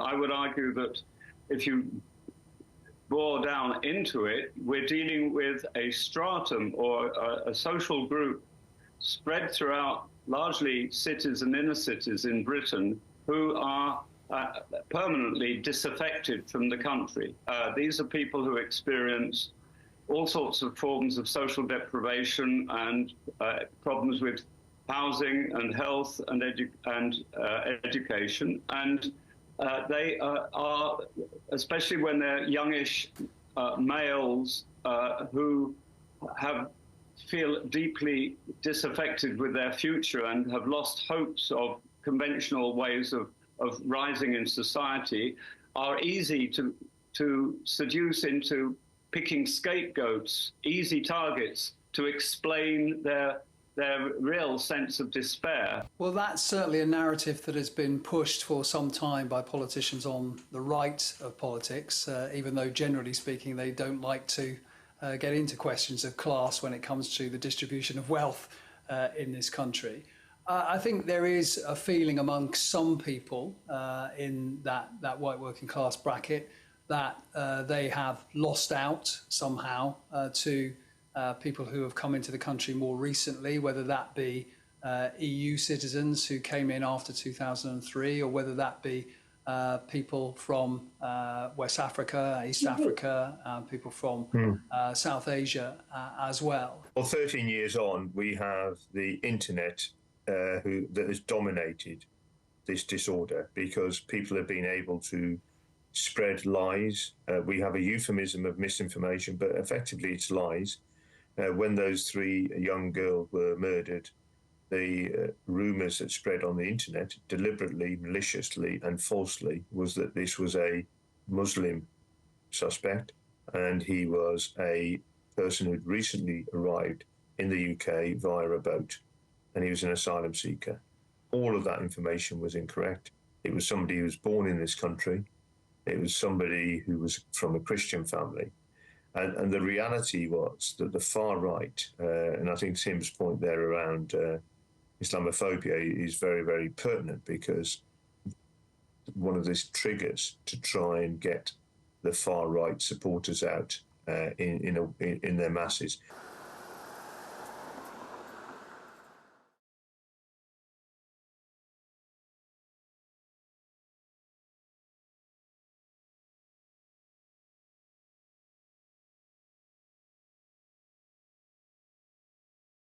I would argue that if you bore down into it, we're dealing with a stratum or a social group spread throughout largely cities and inner cities in Britain who are permanently disaffected from the country. These are people who experience all sorts of forms of social deprivation and problems with housing and health and education. And they are, especially when they're youngish males who feel deeply disaffected with their future and have lost hopes of conventional ways of rising in society, are easy to seduce into picking scapegoats, easy targets to explain their real sense of despair. Well, that's certainly a narrative that has been pushed for some time by politicians on the right of politics, even though generally speaking they don't like to get into questions of class when it comes to the distribution of wealth in this country. I think there is a feeling among some people in that white working class bracket that they have lost out somehow to people who have come into the country more recently, whether that be EU citizens who came in after 2003, or whether that be people from West Africa, East Africa, people from South Asia as well. Well, 13 years on, we have the internet that has dominated this disorder, because people have been able to spread lies. We have a euphemism of misinformation, but effectively it's lies. When those 3 young girls were murdered, the rumours that spread on the internet, deliberately, maliciously and falsely, was that this was a Muslim suspect and he was a person who'd recently arrived in the UK via a boat, and he was an asylum seeker. All of that information was incorrect. It was somebody who was born in this country. It was somebody who was from a Christian family. And the reality was that the far right, and I think Tim's point there around Islamophobia is very, very pertinent, because one of these triggers to try and get the far right supporters out in their masses.